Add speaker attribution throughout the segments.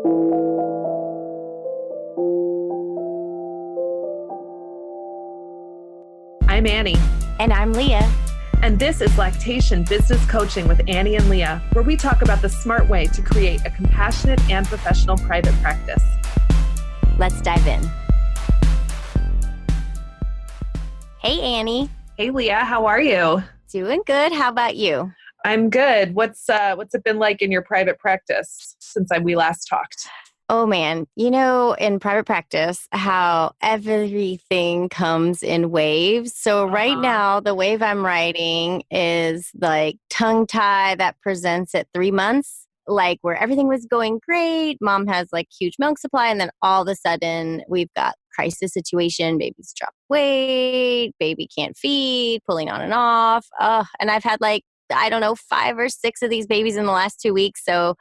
Speaker 1: I'm Annie.
Speaker 2: And I'm Leah.
Speaker 1: And this is Lactation Business Coaching with Annie and Leah, where we talk about the smart way to create a compassionate and professional private practice.
Speaker 2: Let's dive in. Hey, Annie.
Speaker 1: Hey, Leah. How are you?
Speaker 2: Doing good. How about you?
Speaker 1: I'm good. What's it been like in your private practice since we last talked?
Speaker 2: Oh, man. You know, in private practice, how everything comes in waves. So right now, the wave I'm riding is like tongue tie that presents at 3 months, like where everything was going great. Mom has like huge milk supply. And then all of a sudden we've got crisis situation. Baby's dropped weight. Baby can't feed, pulling on and off. And I've had like, I don't know, 5 or 6 of these babies in the last 2 weeks. So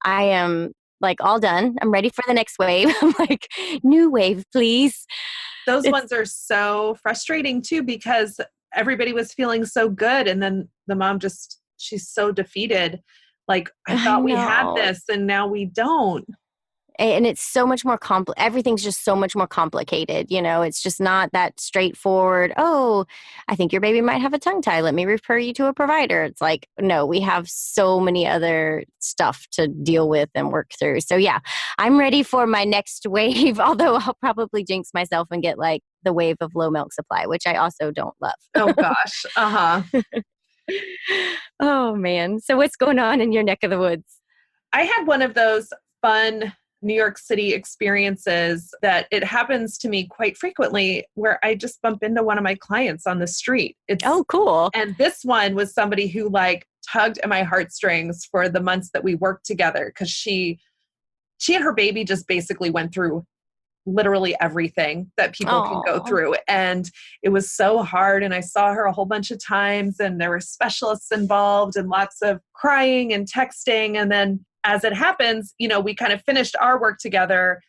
Speaker 2: I am like all done. I'm ready for the next wave. I'm like, new wave, please.
Speaker 1: Those ones are so frustrating too, because everybody was feeling so good. And then the mom she's so defeated. Like, I thought we had this and now we don't.
Speaker 2: And it's so much more everything's just so much more complicated. You know, it's just not that straightforward. Oh, I think your baby might have a tongue tie. Let me refer you to a provider. It's like, no, we have so many other stuff to deal with and work through. So yeah, I'm ready for my next wave, although I'll probably jinx myself and get like the wave of low milk supply, which I also don't love.
Speaker 1: Oh gosh.
Speaker 2: Oh man. So what's going on in your neck of the woods?
Speaker 1: I had one of those fun New York City experiences that it happens to me quite frequently where I just bump into one of my clients on the street.
Speaker 2: Oh, cool.
Speaker 1: And this one was somebody who like tugged at my heartstrings for the months that we worked together, because she and her baby just basically went through literally everything that people can go through. And it was so hard. And I saw her a whole bunch of times and there were specialists involved and lots of crying and texting. And then as it happens, you know, we kind of finished our work together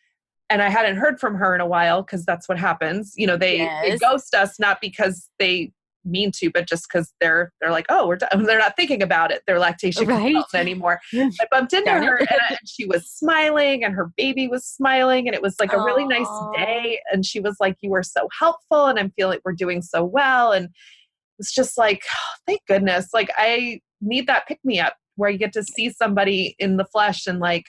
Speaker 1: and I hadn't heard from her in a while, because that's what happens. You know, they ghost us, not because they mean to, but just because they're like, oh, we're done. They're not thinking about it. They're lactation consultant anymore. I bumped into her and she was smiling and her baby was smiling. And it was like a really nice day. And she was like, you were so helpful. And I'm feeling like we're doing so well. And it's just like, oh, thank goodness. Like, I need that pick me up where you get to see somebody in the flesh and like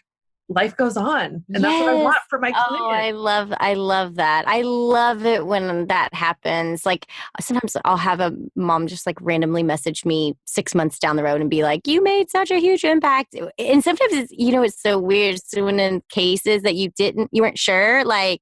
Speaker 1: life goes on. And that's what I want for my client.
Speaker 2: Oh, I love that. I love it when that happens. Like sometimes I'll have a mom just like randomly message me 6 months down the road and be like, you made such a huge impact. And sometimes it's, you know, it's so weird. So in cases that you weren't sure, like,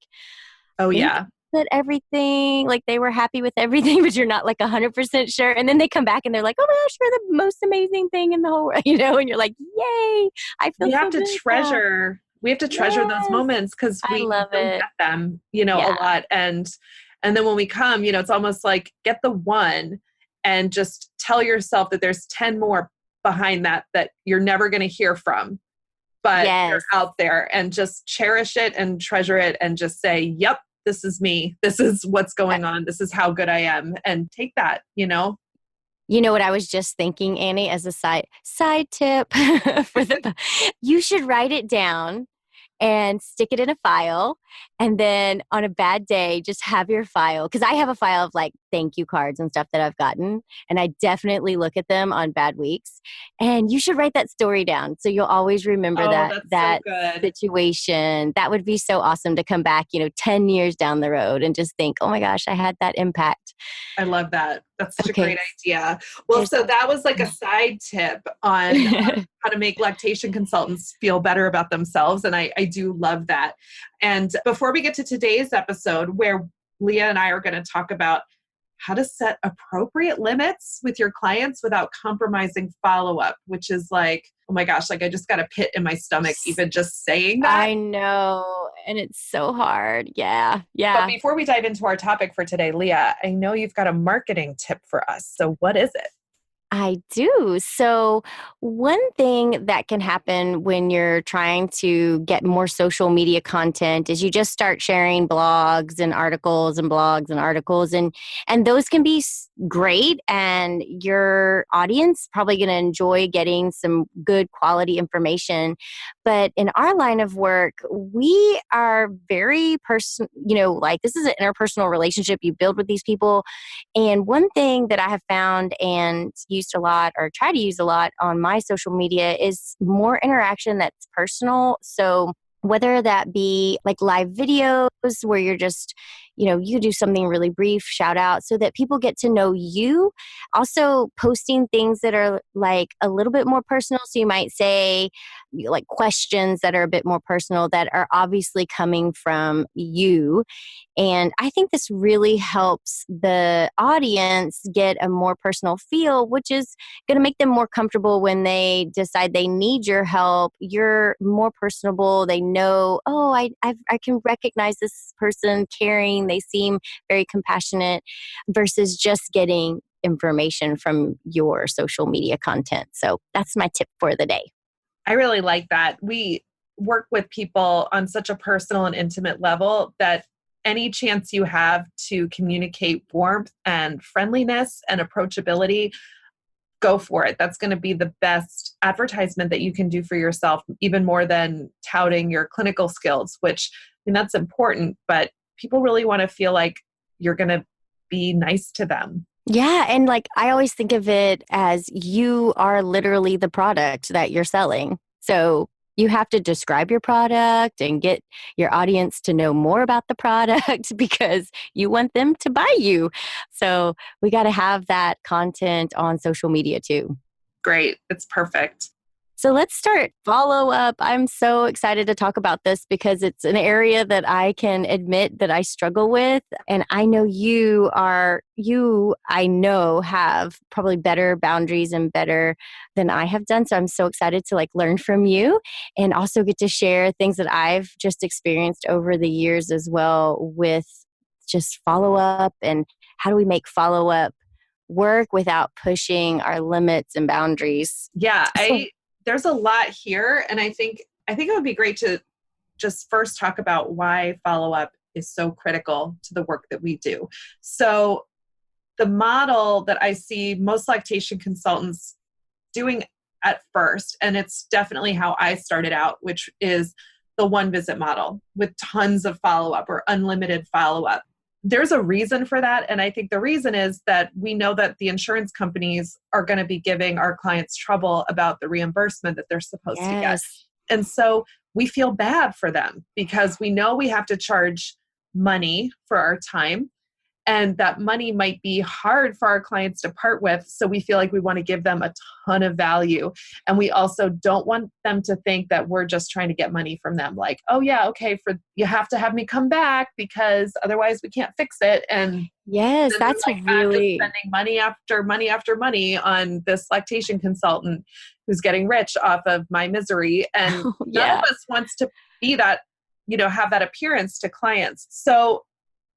Speaker 1: oh yeah,
Speaker 2: that everything, like they were happy with everything, but you're not like 100% sure. And then they come back and they're like, oh my gosh, you're the most amazing thing in the whole world, you know? And you're like, yay, I feel
Speaker 1: we have to treasure those moments, because we don't get them, you know, a lot. And then when we come, you know, it's almost like get the one and just tell yourself that there's 10 more behind that you're never going to hear from, but they're out there, and just cherish it and treasure it and just say, yep, this is me. This is what's going on. This is how good I am. And take that, you know?
Speaker 2: You know what I was just thinking, Annie, as a side tip you should write it down and stick it in a file. And then on a bad day, just have your file. Because I have a file of like thank you cards and stuff that I've gotten. And I definitely look at them on bad weeks. And you should write that story down. So you'll always remember that situation. That would be so awesome to come back, you know, 10 years down the road and just think, oh my gosh, I had that impact.
Speaker 1: I love that. That's such a great idea. Well, so that was like a side tip on how to make lactation consultants feel better about themselves. And I do love that. And before we get to today's episode, where Leah and I are going to talk about how to set appropriate limits with your clients without compromising follow-up, which is like, oh my gosh, like I just got a pit in my stomach even just saying that.
Speaker 2: I know. And it's so hard. Yeah. Yeah.
Speaker 1: But before we dive into our topic for today, Leah, I know you've got a marketing tip for us. So what is it?
Speaker 2: I do. So, one thing that can happen when you're trying to get more social media content is you just start sharing blogs and articles and blogs and articles, and those can be great, and your audience probably going to enjoy getting some good quality information. But in our line of work, we are very like this is an interpersonal relationship you build with these people. And one thing that I have found and used a lot or try to use a lot on my social media is more interaction that's personal. So whether that be like live videos where you're just, you do something really brief, shout out so that people get to know you. Also posting things that are like a little bit more personal. So you might say like questions that are a bit more personal that are obviously coming from you. And I think this really helps the audience get a more personal feel, which is going to make them more comfortable when they decide they need your help. You're more personable. They know, oh, I can recognize this person caring. They seem very compassionate versus just getting information from your social media content. So that's my tip for the day.
Speaker 1: I really like that. We work with people on such a personal and intimate level that any chance you have to communicate warmth and friendliness and approachability, go for it. That's going to be the best advertisement that you can do for yourself, even more than touting your clinical skills, which that's important, but people really want to feel like you're going to be nice to them.
Speaker 2: Yeah. And like, I always think of it as you are literally the product that you're selling. So you have to describe your product and get your audience to know more about the product because you want them to buy you. So we got to have that content on social media too.
Speaker 1: Great. It's perfect.
Speaker 2: So let's start follow-up. I'm so excited to talk about this because it's an area that I can admit that I struggle with. And I know I know have probably better boundaries and better than I have done. So I'm so excited to like learn from you and also get to share things that I've just experienced over the years as well with just follow-up and how do we make follow-up work without pushing our limits and boundaries.
Speaker 1: Yeah, there's a lot here. And I think it would be great to just first talk about why follow-up is so critical to the work that we do. So the model that I see most lactation consultants doing at first, and it's definitely how I started out, which is the one visit model with tons of follow-up or unlimited follow-up. There's a reason for that. And I think the reason is that we know that the insurance companies are going to be giving our clients trouble about the reimbursement that they're supposed to get. And so we feel bad for them because we know we have to charge money for our time. And that money might be hard for our clients to part with. So we feel like we want to give them a ton of value. And we also don't want them to think that we're just trying to get money from them. Like, oh yeah, okay, you have to have me come back because otherwise we can't fix it. And
Speaker 2: yes, that's
Speaker 1: like,
Speaker 2: really
Speaker 1: I'm just spending money after money after money on this lactation consultant who's getting rich off of my misery. And none of us wants to be that, have that appearance to clients. So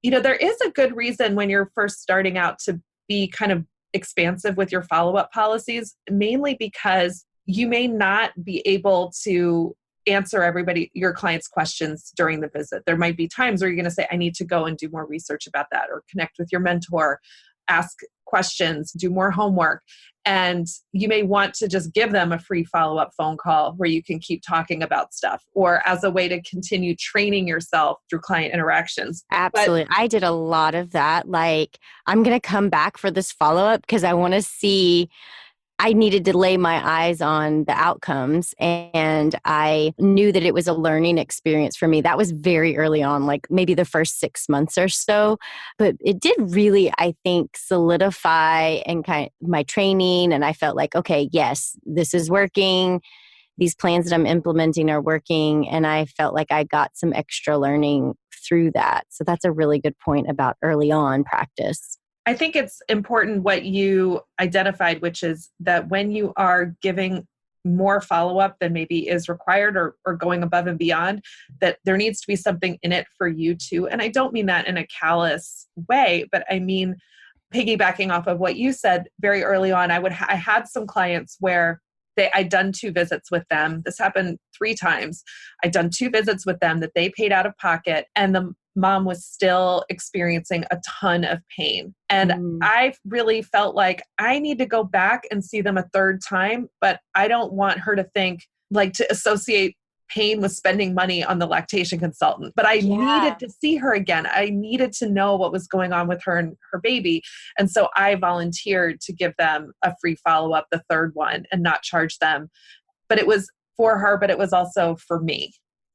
Speaker 1: there is a good reason when you're first starting out to be kind of expansive with your follow-up policies, mainly because you may not be able to answer your client's questions during the visit. There might be times where you're going to say, I need to go and do more research about that, or connect with your mentor, ask questions, do more homework. And you may want to just give them a free follow-up phone call where you can keep talking about stuff, or as a way to continue training yourself through client interactions.
Speaker 2: Absolutely. I did a lot of that. Like, I'm going to come back for this follow-up because I want to see, I needed to lay my eyes on the outcomes, and I knew that it was a learning experience for me. That was very early on, like maybe the first 6 months or so, but it did really, I think, solidify and kind of my training. And I felt like, okay, yes, this is working. These plans that I'm implementing are working. And I felt like I got some extra learning through that. So that's a really good point about early on practice.
Speaker 1: I think it's important what you identified, which is that when you are giving more follow-up than maybe is required or going above and beyond, that there needs to be something in it for you too. And I don't mean that in a callous way, but I mean piggybacking off of what you said very early on, I had some clients where I'd done 2 visits with them. This happened 3 times. I'd done 2 visits with them that they paid out of pocket, and the mom was still experiencing a ton of pain. And I really felt like I need to go back and see them a 3rd time, but I don't want her to think, like, to associate pain with spending money on the lactation consultant. But I needed to see her again. I needed to know what was going on with her and her baby. And so I volunteered to give them a free follow-up, the 3rd one, and not charge them. But it was for her, but it was also for me.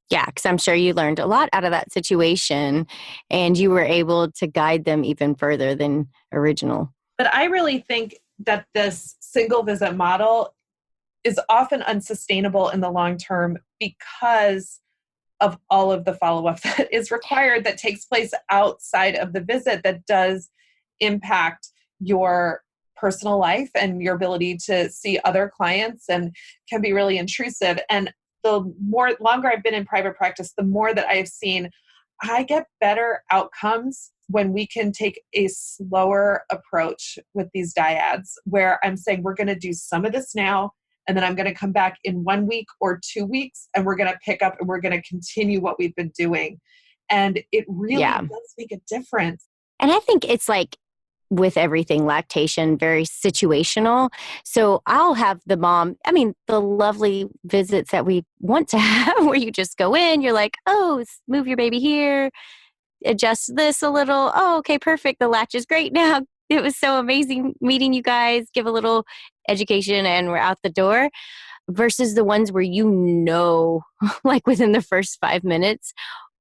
Speaker 2: Yeah, because I'm sure you learned a lot out of that situation, and you were able to guide them even further than original.
Speaker 1: But I really think that this single visit model is often unsustainable in the long term because of all of the follow-up that is required that takes place outside of the visit that does impact your personal life and your ability to see other clients and can be really intrusive. And the longer I've been in private practice, the more that I've seen I get better outcomes when we can take a slower approach with these dyads, where I'm saying we're going to do some of this now, and then I'm going to come back in 1 week or 2 weeks, and we're going to pick up and we're going to continue what we've been doing. And it really does make a difference.
Speaker 2: And I think it's like with everything lactation, very situational. So I'll have the mom, the lovely visits that we want to have where you just go in, you're like, oh, move your baby here, adjust this a little. Oh, okay, perfect. The latch is great now. It was so amazing meeting you guys, give a little education and we're out the door, versus the ones where like within the first 5 minutes,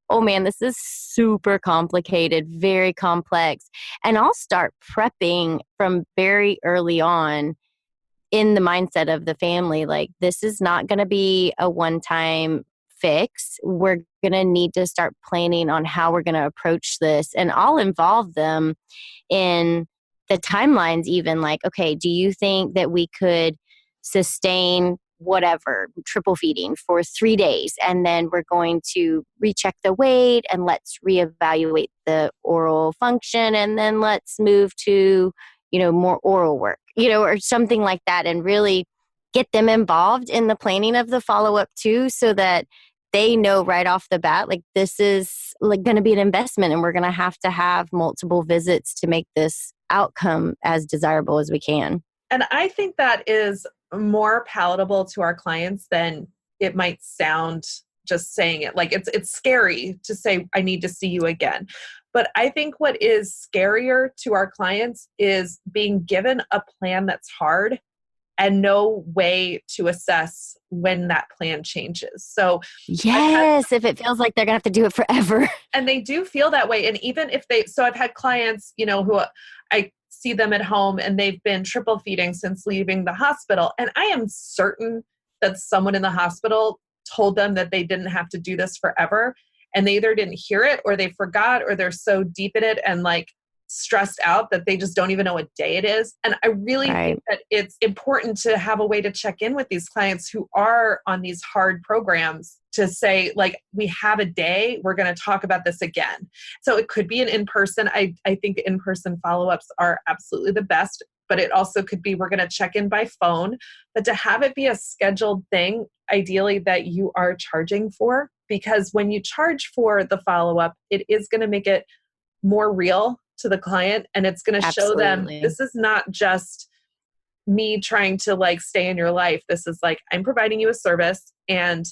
Speaker 2: oh man, this is super complicated, very complex. And I'll start prepping from very early on in the mindset of the family. Like, this is not going to be a one-time fix. We're going to need to start planning on how we're going to approach this. And I'll involve them in the timelines, even like, okay, do you think that we could sustain whatever triple feeding for 3 days, and then we're going to recheck the weight and let's reevaluate the oral function, and then let's move to more oral work, or something like that, and really get them involved in the planning of the follow-up too, so that they know right off the bat, like, this is like going to be an investment, and we're going to have multiple visits to make this outcome as desirable as we can.
Speaker 1: And I think that is more palatable to our clients than it might sound just saying it. Like, it's scary to say, I need to see you again. But I think what is scarier to our clients is being given a plan that's hard and no way to assess when that plan changes. So
Speaker 2: yes, if it feels like they're going to have to do it forever.
Speaker 1: And they do feel that way. And even if so I've had clients, who I see them at home and they've been triple feeding since leaving the hospital. And I am certain that someone in the hospital told them that they didn't have to do this forever. And they either didn't hear it, or they forgot, or they're so deep in it and like stressed out that they just don't even know what day it is. And I really think that it's important to have a way to check in with these clients who are on these hard programs to say, like, we have a day, we're going to talk about this again. So it could be an in-person. I think in-person follow-ups are absolutely the best, but it also could be, we're going to check in by phone, but to have it be a scheduled thing, ideally that you are charging for, because when you charge for the follow-up, it is going to make it more real to the client, and it's going to show them this is not just me trying to like stay in your life. This is like, I'm providing you a service, and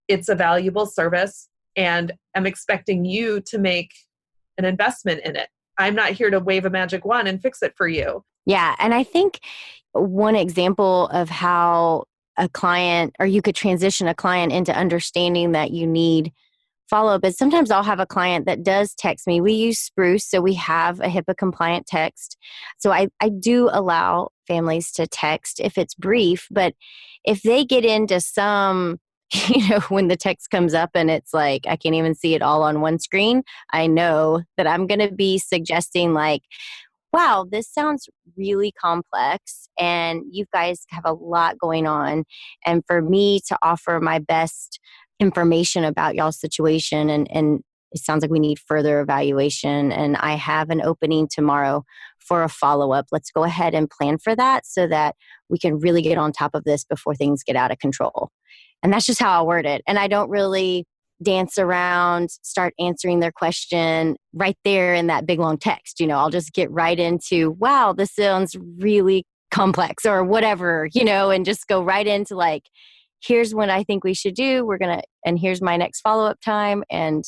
Speaker 1: it's a valuable service, and I'm expecting you to make an investment in it. I'm not here to wave a magic wand and fix it for you.
Speaker 2: Yeah. And I think one example of how a client, or you could transition a client into understanding that you need follow-up, is sometimes I'll have a client that does text me. We use Spruce, so we have a HIPAA compliant text. So I do allow families to text if it's brief, but if they get into some, when the text comes up and it's like, I can't even see it all on one screen, I know that I'm going to be suggesting like, wow, this sounds really complex and you guys have a lot going on. And for me to offer my best information about y'all's situation, and it sounds like we need further evaluation, and I have an opening tomorrow for a follow-up. Let's go ahead and plan for that so that we can really get on top of this before things get out of control. And that's just how I word it. And I don't really dance around, start answering their question right there in that big long text. I'll just get right into, wow, this sounds really complex or whatever, and just go right into like, here's what I think we should do. And here's my next follow-up time. And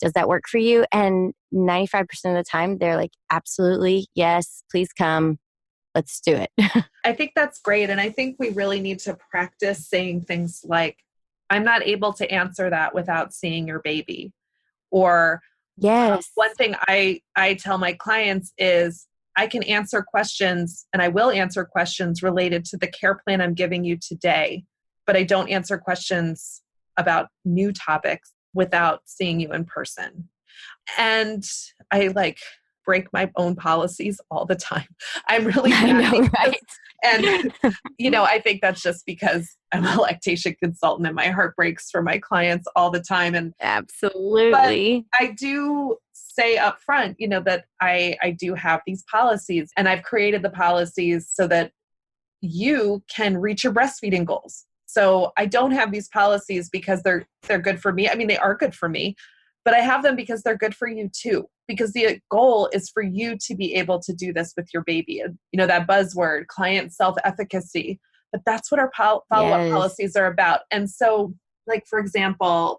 Speaker 2: does that work for you? And 95% of the time, they're like, absolutely, yes, please come. Let's do it.
Speaker 1: I think that's great. And I think we really need to practice saying things like, I'm not able to answer that without seeing your baby. Or
Speaker 2: yes,
Speaker 1: one thing I tell my clients is I can answer questions and I will answer questions related to the care plan I'm giving you today, but I don't answer questions about new topics without seeing you in person. And I break my own policies all the time. I'm really bad.
Speaker 2: I know, right?
Speaker 1: And, I think that's just because I'm a lactation consultant and my heart breaks for my clients all the time. And
Speaker 2: absolutely.
Speaker 1: But I do say up front, that I do have these policies and I've created the policies so that you can reach your breastfeeding goals. So I don't have these policies because they're good for me. I mean, they are good for me, but I have them because they're good for you too. Because the goal is for you to be able to do this with your baby. And, that buzzword, client self-efficacy. But that's what our follow-up policies are about. And so, for example,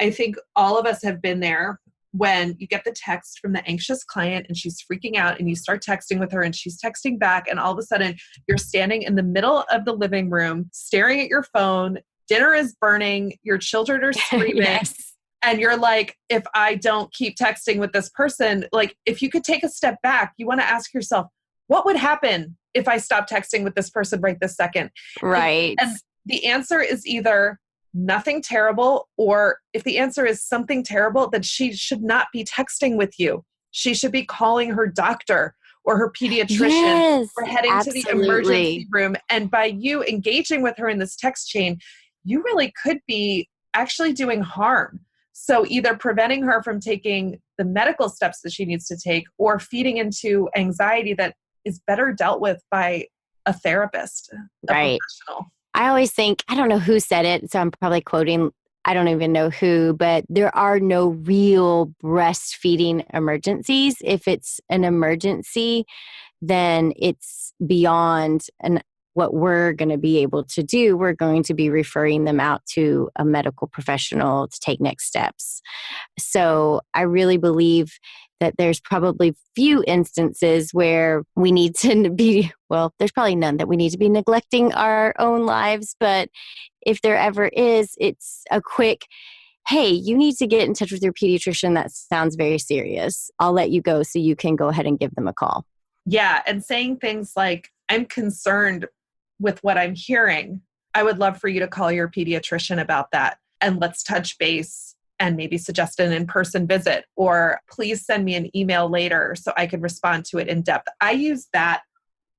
Speaker 1: I think all of us have been there when you get the text from the anxious client and she's freaking out and you start texting with her and she's texting back. And all of a sudden you're standing in the middle of the living room, staring at your phone. Dinner is burning. Your children are screaming.
Speaker 2: Yes.
Speaker 1: And you're like, if I don't keep texting with this person, if you could take a step back, you want to ask yourself, what would happen if I stopped texting with this person right this second?
Speaker 2: Right.
Speaker 1: And the answer is either nothing terrible, or if the answer is something terrible, then she should not be texting with you. She should be calling her doctor or her pediatrician or heading to the emergency room. And by you engaging with her in this text chain, you really could be actually doing harm. So either preventing her from taking the medical steps that she needs to take or feeding into anxiety that is better dealt with by a therapist, a professional.
Speaker 2: I always think, I don't know who said it, so I'm probably quoting, I don't even know who, but there are no real breastfeeding emergencies. If it's an emergency, then it's beyond what we're going to be able to do. We're going to be referring them out to a medical professional to take next steps. So I really believe that there's probably few instances where we need to be, there's probably none that we need to be neglecting our own lives. But if there ever is, it's a quick, hey, you need to get in touch with your pediatrician. That sounds very serious. I'll let you go so you can go ahead and give them a call.
Speaker 1: Yeah. And saying things like, I'm concerned with what I'm hearing. I would love for you to call your pediatrician about that. And let's touch base and maybe suggest an in-person visit, or please send me an email later so I can respond to it in depth. I use that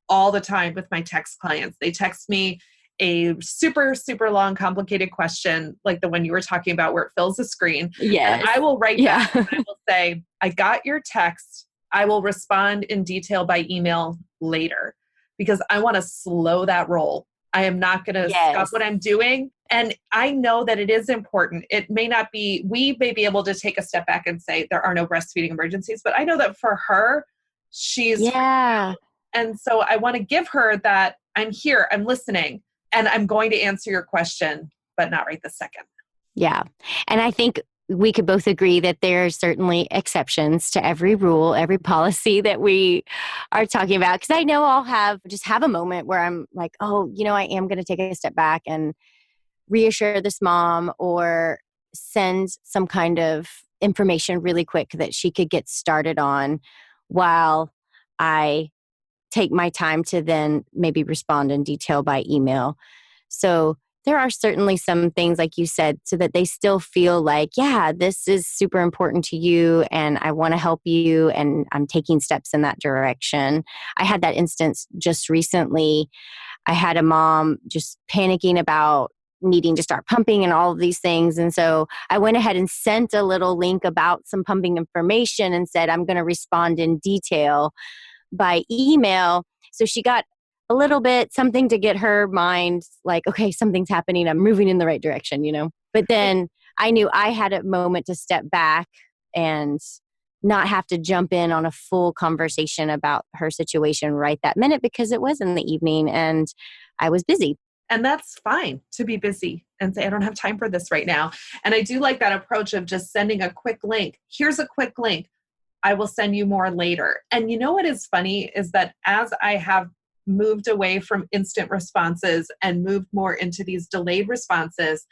Speaker 1: all the time with my text clients. They text me a super, super long, complicated question, like the one you were talking about where it fills the screen.
Speaker 2: Yes.
Speaker 1: And I will write back and I will say, I got your text. I will respond in detail by email later, because I want to slow that roll. I am not going to stop what I'm doing. And I know that it is important. It may not be, we may be able to take a step back and say there are no breastfeeding emergencies, but I know that for her, she's, and so I want to give her that I'm here, I'm listening, and I'm going to answer your question, but not right this second.
Speaker 2: Yeah. And I think we could both agree that there are certainly exceptions to every rule, every policy that we are talking about. Because I know I'll have a moment where I'm like, oh, I am going to take a step back and reassure this mom or send some kind of information really quick that she could get started on while I take my time to then maybe respond in detail by email. So there are certainly some things, like you said, so that they still feel like, yeah, this is super important to you and I want to help you and I'm taking steps in that direction. I had that instance just recently. I had a mom just panicking about needing to start pumping and all of these things. And so I went ahead and sent a little link about some pumping information and said, I'm going to respond in detail by email. So she got a little bit something to get her mind like, okay, something's happening. I'm moving in the right direction, you know? But then I knew I had a moment to step back and not have to jump in on a full conversation about her situation right that minute because it was in the evening and I was busy.
Speaker 1: And that's fine to be busy and say, I don't have time for this right now. And I do like that approach of just sending a quick link. Here's a quick link. I will send you more later. And you know what is funny is that as I have moved away from instant responses and moved more into these delayed responses,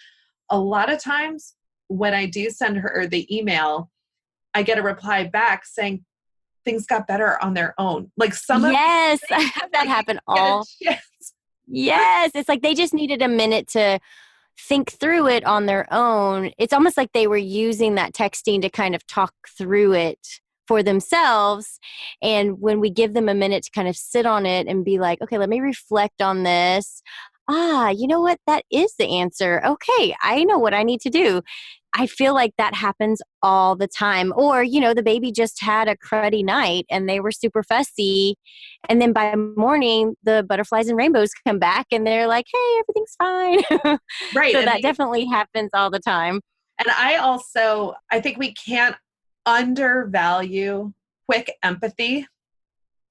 Speaker 1: a lot of times when I do send her the email, I get a reply back saying things got better on their own. Like some of
Speaker 2: Yes, I have that happen all. Yes, it's like they just needed a minute to think through it on their own. It's almost like they were using that texting to kind of talk through it for themselves. And when we give them a minute to kind of sit on it and be like, okay, let me reflect on this. You know what? That is the answer. Okay, I know what I need to do. I feel like that happens all the time. Or, you know, the baby just had a cruddy night and they were super fussy. And then by morning, the butterflies and rainbows come back and they're like, hey, everything's fine.
Speaker 1: Right.
Speaker 2: So that definitely happens all the time.
Speaker 1: And I think we can't undervalue quick empathy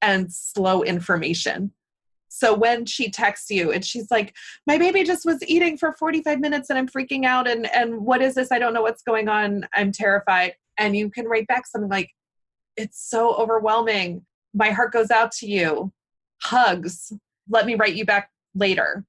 Speaker 1: and slow information. So when she texts you and she's like, my baby just was eating for 45 minutes and I'm freaking out. And what is this? I don't know what's going on. I'm terrified. And you can write back something like, it's so overwhelming. My heart goes out to you. Hugs. Let me write you back later.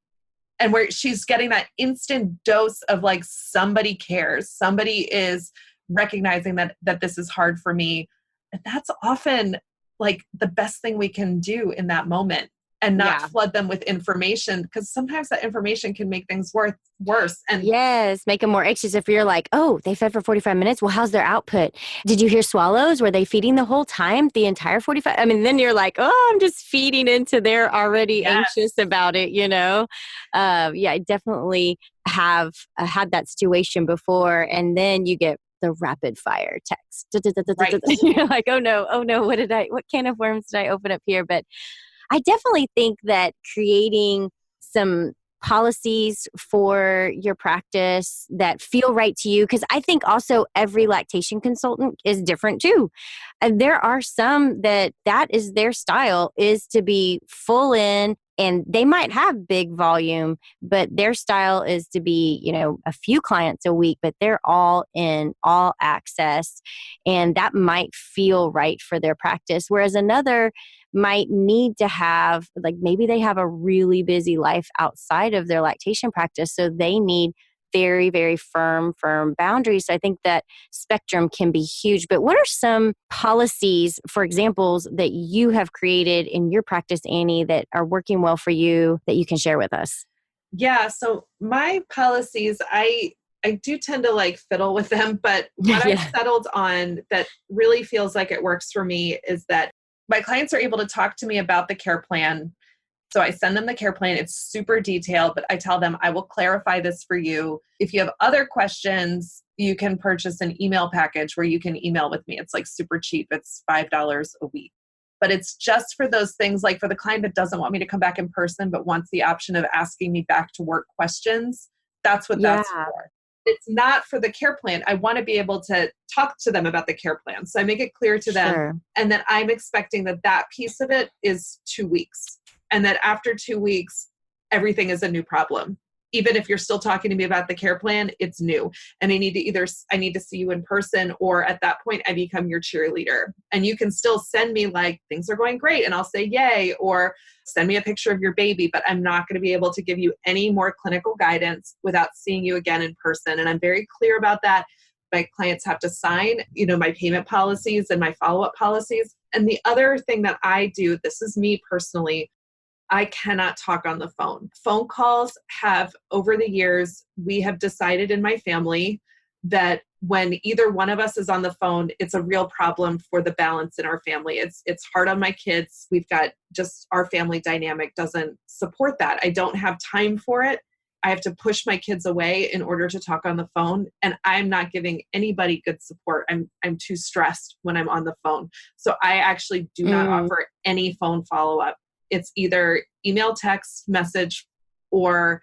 Speaker 1: And where she's getting that instant dose of like, somebody cares. Somebody is recognizing that this is hard for me. And that's often like the best thing we can do in that moment. And not flood them with information, because sometimes that information can make things worse. And
Speaker 2: yes, make them more anxious. If you're like, oh, they fed for 45 minutes. Well, how's their output? Did you hear swallows? Were they feeding the whole time, the entire 45? I mean, then you're like, oh, I'm just feeding into they're already anxious about it, you know? I definitely have had that situation before. And then you get the rapid fire text.
Speaker 1: Right.
Speaker 2: You're like, oh no, what can of worms did I open up here? But I definitely think that creating some policies for your practice that feel right to you, because I think also every lactation consultant is different too. And there are some that is their style, is to be full in, and they might have big volume, but their style is to be, you know, a few clients a week, but they're all in, all access. And that might feel right for their practice. Whereas another might need to have, like, maybe they have a really busy life outside of their lactation practice. So they need very, very firm boundaries. So I think that spectrum can be huge. But what are some policies, for examples, that you have created in your practice, Annie, that are working well for you that you can share with us?
Speaker 1: Yeah. So my policies, I do tend to like fiddle with them, but what I've settled on that really feels like it works for me is that my clients are able to talk to me about the care plan. So I send them the care plan. It's super detailed, but I tell them, I will clarify this for you. If you have other questions, you can purchase an email package where you can email with me. It's like super cheap. It's $5 a week. But it's just for those things, like for the client that doesn't want me to come back in person, but wants the option of asking me back to work questions. That's what that's for. It's not for the care plan. I want to be able to talk to them about the care plan. So I make it clear to them. And then I'm expecting that piece of it is 2 weeks. And that after 2 weeks, everything is a new problem. Even if you're still talking to me about the care plan, it's new. And I need to see you in person, or at that point, I become your cheerleader. And you can still send me like, things are going great, and I'll say yay, or send me a picture of your baby, but I'm not going to be able to give you any more clinical guidance without seeing you again in person. And I'm very clear about that. My clients have to sign, my payment policies and my follow-up policies. And the other thing that I do, this is me personally, I cannot talk on the phone. Phone calls have, over the years, we have decided in my family that when either one of us is on the phone, it's a real problem for the balance in our family. It's hard on my kids. We've got just, our family dynamic doesn't support that. I don't have time for it. I have to push my kids away in order to talk on the phone. And I'm not giving anybody good support. I'm too stressed when I'm on the phone. So I actually do not offer any phone follow-up. It's either email, text, message, or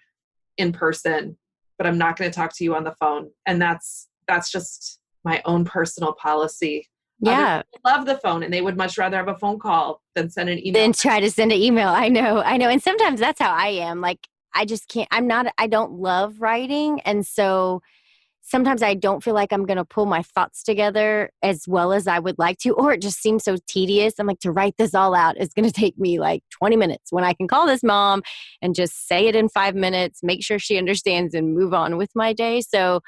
Speaker 1: in person, but I'm not going to talk to you on the phone. And that's just my own personal policy.
Speaker 2: Yeah.
Speaker 1: Others love the phone and they would much rather have a phone call than send an email.
Speaker 2: Then try to send an email. I know. And sometimes that's how I am. Like, I just can't, I don't love writing. And so sometimes I don't feel like I'm going to pull my thoughts together as well as I would like to, or it just seems so tedious. I'm like, to write this all out is going to take me like 20 minutes when I can call this mom and just say it in 5 minutes, make sure she understands and move on with my day. So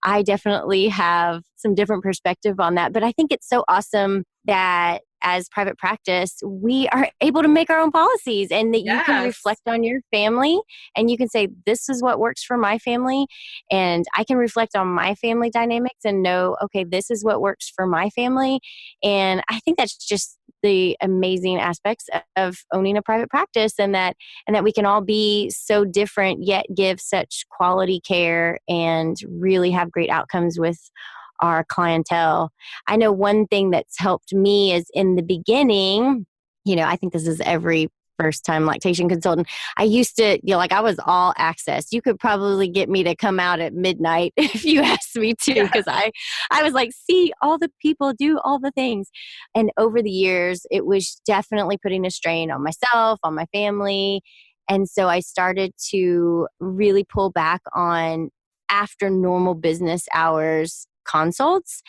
Speaker 2: I definitely have some different perspective on that. But I think it's so awesome that as private practice, we are able to make our own policies and that you can reflect on your family and you can say, this is what works for my family. And I can reflect on my family dynamics and know, okay, this is what works for my family. And I think that's just the amazing aspects of owning a private practice and that we can all be so different yet give such quality care and really have great outcomes with our clientele. I know one thing that's helped me is in the beginning, I think this is every first time lactation consultant. I used to, like I was all access. You could probably get me to come out at midnight if you asked me to, because I was like, see all the people do all the things. And over the years, it was definitely putting a strain on myself, on my family. And so I started to really pull back on after normal business hours consults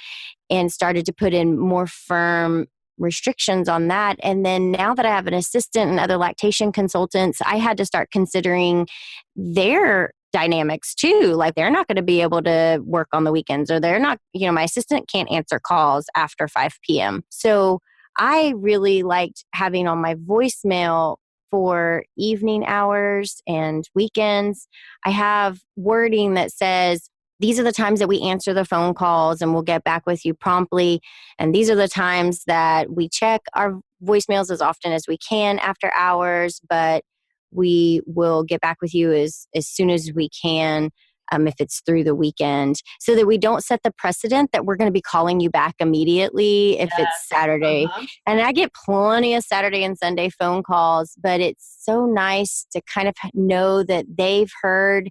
Speaker 2: and started to put in more firm restrictions on that. And then now that I have an assistant and other lactation consultants, I had to start considering their dynamics too. Like they're not going to be able to work on the weekends or they're not, my assistant can't answer calls after 5 p.m. So I really liked having on my voicemail for evening hours and weekends. I have wording that says, these are the times that we answer the phone calls and we'll get back with you promptly. And these are the times that we check our voicemails as often as we can after hours, but we will get back with you as soon as we can if it's through the weekend, so that we don't set the precedent that we're going to be calling you back immediately if it's Saturday. And I get plenty of Saturday and Sunday phone calls, but it's so nice to kind of know that they've heard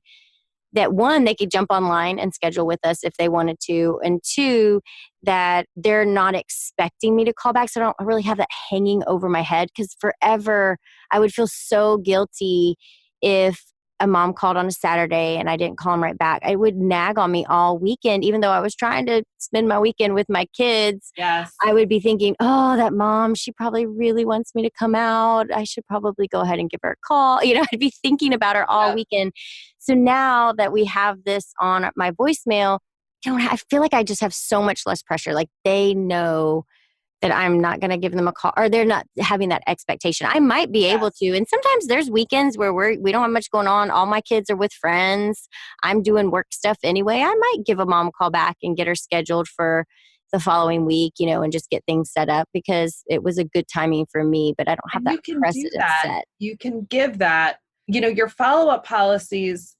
Speaker 2: that one, they could jump online and schedule with us if they wanted to. And two, that they're not expecting me to call back. So I don't really have that hanging over my head because forever I would feel so guilty if a mom called on a Saturday and I didn't call them right back. It would nag on me all weekend, even though I was trying to spend my weekend with my kids.
Speaker 1: Yes.
Speaker 2: I would be thinking, oh, that mom, she probably really wants me to come out. I should probably go ahead and give her a call. I'd be thinking about her all weekend. So now that we have this on my voicemail, I feel like I just have so much less pressure. Like they know that I'm not going to give them a call or they're not having that expectation. I might be able to. And sometimes there's weekends where we don't have much going on. All my kids are with friends. I'm doing work stuff anyway. I might give a mom a call back and get her scheduled for the following week, and just get things set up because it was a good timing for me, but I don't have that precedent set.
Speaker 1: You can give that, your follow-up policies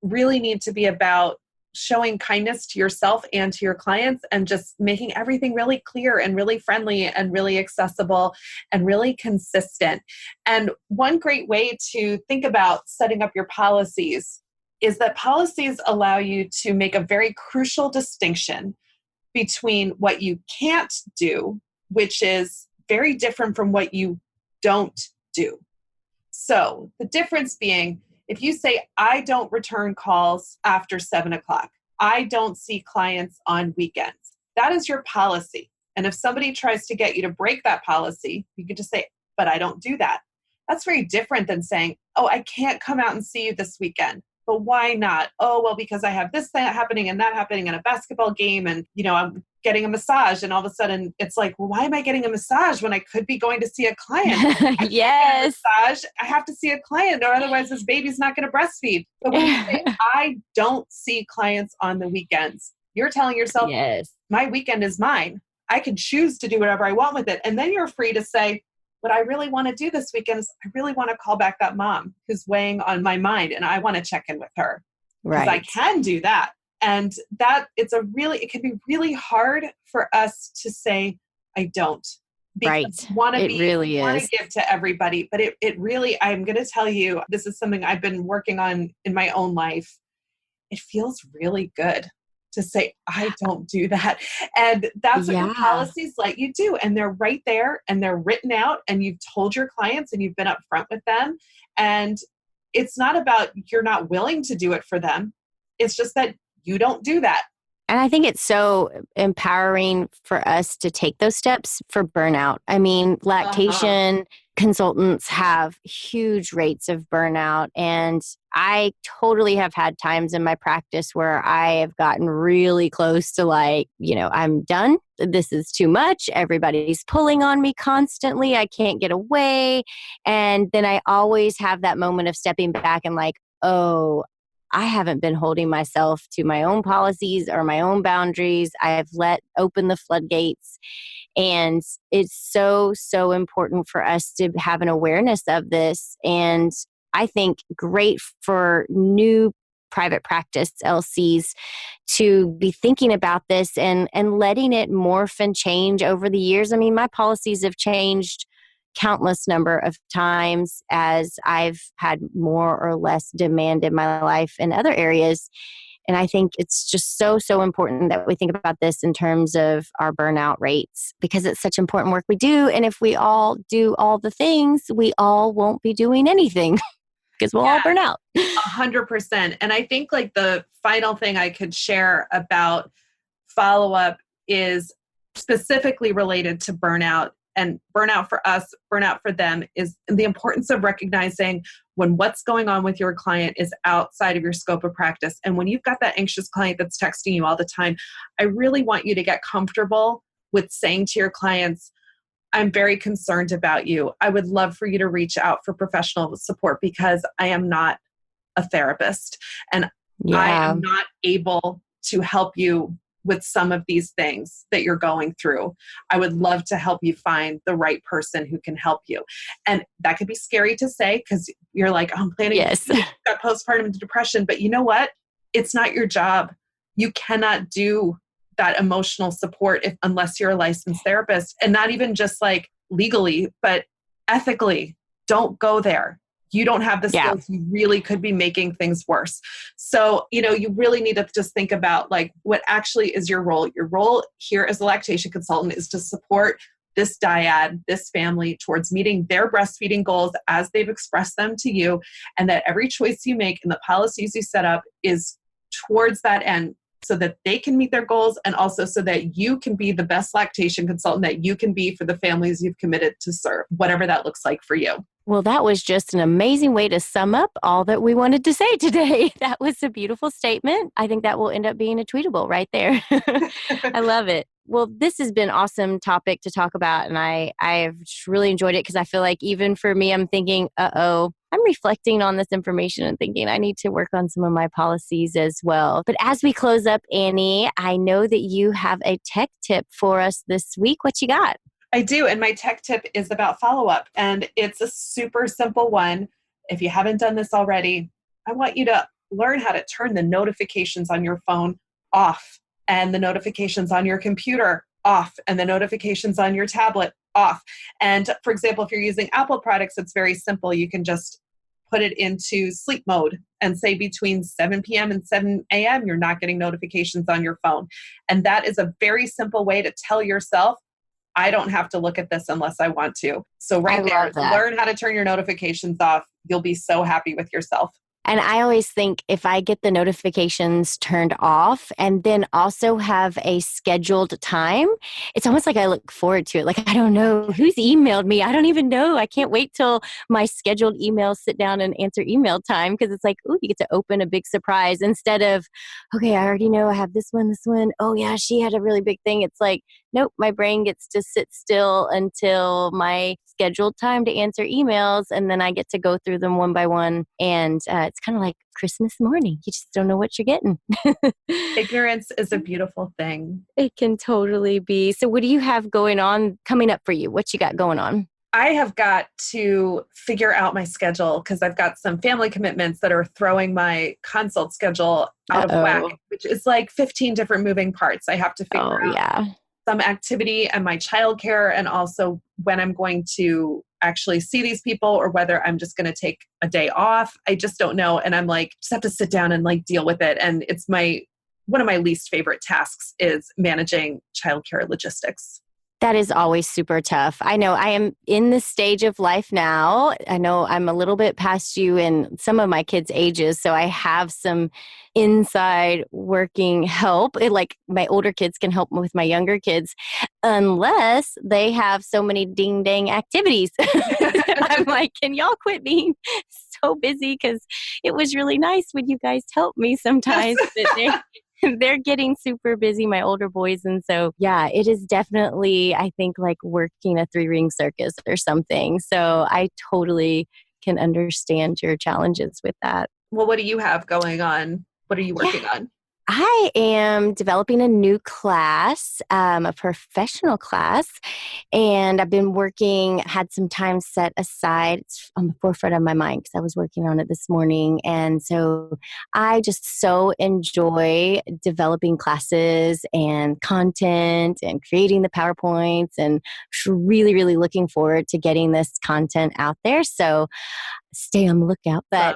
Speaker 1: really need to be about showing kindness to yourself and to your clients and just making everything really clear and really friendly and really accessible and really consistent. And one great way to think about setting up your policies is that policies allow you to make a very crucial distinction between what you can't do, which is very different from what you don't do. So the difference being, if you say, I don't return calls after 7 o'clock, I don't see clients on weekends, that is your policy. And if somebody tries to get you to break that policy, you could just say, but I don't do that. That's very different than saying, oh, I can't come out and see you this weekend. But why not? Oh, well, because I have this thing happening and that happening in a basketball game and, I'm getting a massage. And all of a sudden it's like, well, why am I getting a massage when I could be going to see a client?
Speaker 2: Yes.
Speaker 1: Massage, I have to see a client or otherwise this baby's not going to breastfeed. So when you say, I don't see clients on the weekends, you're telling yourself, my weekend is mine. I can choose to do whatever I want with it. And then you're free to say, what I really want to do this weekend is I really want to call back that mom who's weighing on my mind, and I want to check in with her because I can do that. And that it can be really hard for us to say, I don't. Because
Speaker 2: Really
Speaker 1: want to give to everybody. But it really, I'm going to tell you, this is something I've been working on in my own life. It feels really good to say, I don't do that. And that's what your policies let you do. And they're right there and they're written out and you've told your clients and you've been upfront with them. And it's not about you're not willing to do it for them. It's just that you don't do that.
Speaker 2: And I think it's so empowering for us to take those steps for burnout. I mean, lactation consultants have huge rates of burnout. And I totally have had times in my practice where I have gotten really close to like, I'm done. This is too much. Everybody's pulling on me constantly. I can't get away. And then I always have that moment of stepping back and like, oh, I haven't been holding myself to my own policies or my own boundaries. I have let open the floodgates. And it's so, so important for us to have an awareness of this. And I think great for new private practice LCs to be thinking about this and letting it morph and change over the years. I mean, my policies have changed countless number of times as I've had more or less demand in my life in other areas. And I think it's just so, so important that we think about this in terms of our burnout rates because it's such important work we do. And if we all do all the things, we all won't be doing anything because we'll all burn out.
Speaker 1: 100%. And I think like the final thing I could share about Followup is specifically related to burnout. And burnout for us, burnout for them is the importance of recognizing when what's going on with your client is outside of your scope of practice. And when you've got that anxious client that's texting you all the time, I really want you to get comfortable with saying to your clients, I'm very concerned about you. I would love for you to reach out for professional support because I am not a therapist and I am not able to help you with some of these things that you're going through. I would love to help you find the right person who can help you. And that could be scary to say because you're like, oh, I'm planning to got postpartum depression. But you know what? It's not your job. You cannot do that emotional support unless you're a licensed therapist. And not even just like legally, but ethically. Don't go there. You don't have the skills. You really could be making things worse. So, you really need to just think about like what actually is your role. Your role here as a lactation consultant is to support this dyad, this family towards meeting their breastfeeding goals as they've expressed them to you. And that every choice you make and the policies you set up is towards that end so that they can meet their goals and also so that you can be the best lactation consultant that you can be for the families you've committed to serve, whatever that looks like for you.
Speaker 2: Well, that was just an amazing way to sum up all that we wanted to say today. That was a beautiful statement. I think that will end up being a tweetable right there. I love it. Well, this has been an awesome topic to talk about. And I've really enjoyed it because I feel like even for me, I'm thinking, I'm reflecting on this information and thinking I need to work on some of my policies as well. But as we close up, Annie, I know that you have a tech tip for us this week. What you got?
Speaker 1: I do. And my tech tip is about Followup. And it's a super simple one. If you haven't done this already, I want you to learn how to turn the notifications on your phone off and the notifications on your computer off and the notifications on your tablet off. And for example, if you're using Apple products, it's very simple. You can just put it into sleep mode and say between 7 p.m. and 7 a.m., you're not getting notifications on your phone. And that is a very simple way to tell yourself, I don't have to look at this unless I want to. So learn how to turn your notifications off. You'll be so happy with yourself.
Speaker 2: And I always think if I get the notifications turned off and then also have a scheduled time, it's almost like I look forward to it. Like, I don't know who's emailed me. I don't even know. I can't wait till my scheduled emails sit down and answer email time because it's like, ooh, you get to open a big surprise instead of, okay, I already know I have this one. Oh yeah, she had a really big thing. It's like, nope, my brain gets to sit still until my scheduled time to answer emails. And then I get to go through them one by one. And it's kind of like Christmas morning. You just don't know what you're getting.
Speaker 1: Ignorance is a beautiful thing.
Speaker 2: It can totally be. So what do you have coming up for you? What you got going on?
Speaker 1: I have got to figure out my schedule because I've got some family commitments that are throwing my consult schedule out of whack, which is like 15 different moving parts. I have to figure out some activity and my childcare, and also when I'm going to actually see these people or whether I'm just going to take a day off. I just don't know. And I'm like, just have to sit down and like deal with it. And it's one of my least favorite tasks is managing childcare logistics.
Speaker 2: That is always super tough. I know I am in this stage of life now. I know I'm a little bit past you in some of my kids' ages, so I have some inside working help. Like my older kids can help with my younger kids, unless they have so many ding dang activities. I'm like, can y'all quit being so busy? Because it was really nice when you guys helped me sometimes. They're getting super busy, my older boys. And so, yeah, it is definitely, I think, like working a 3-ring circus or something. So I totally can understand your challenges with that.
Speaker 1: Well, what do you have going on? What are you working on?
Speaker 2: I am developing a new class, a professional class, and I've been had some time set aside. It's on the forefront of my mind because I was working on it this morning. And so I just so enjoy developing classes and content and creating the PowerPoints, and really, really looking forward to getting this content out there. So stay on the lookout, but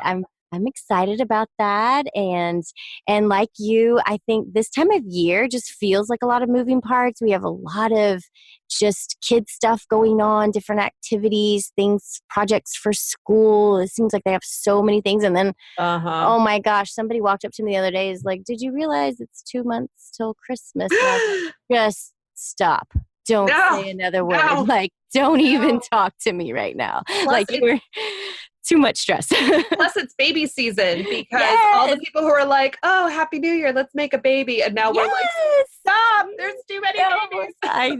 Speaker 2: I'm excited about that. And like you, I think this time of year just feels like a lot of moving parts. We have a lot of just kid stuff going on, different activities, things, projects for school. It seems like they have so many things. And then, oh my gosh, somebody walked up to me the other day, is like, did you realize it's 2 months till Christmas? And I was like, just stop. Don't say another word. Like, don't even talk to me right now. Like you were... Too much stress.
Speaker 1: Plus it's baby season because all the people who are like, oh, Happy New Year, let's make a baby. And now we're like, stop, there's too many babies.
Speaker 2: I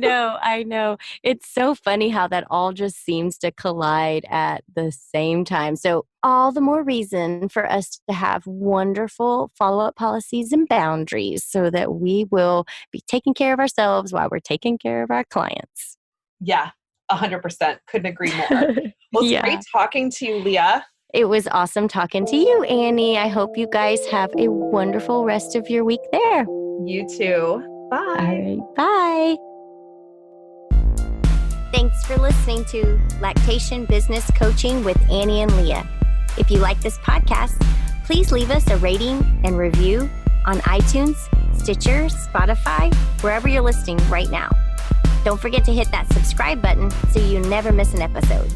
Speaker 2: know. It's so funny how that all just seems to collide at the same time. So all the more reason for us to have wonderful follow-up policies and boundaries so that we will be taking care of ourselves while we're taking care of our clients.
Speaker 1: Yeah. 100%. Couldn't agree more. Well, it's great talking to you, Leah.
Speaker 2: It was awesome talking to you, Annie. I hope you guys have a wonderful rest of your week there.
Speaker 1: You too. Bye.
Speaker 2: All right. Bye. Thanks for listening to Lactation Business Coaching with Annie and Leah. If you like this podcast, please leave us a rating and review on iTunes, Stitcher, Spotify, wherever you're listening right now. Don't forget to hit that subscribe button so you never miss an episode.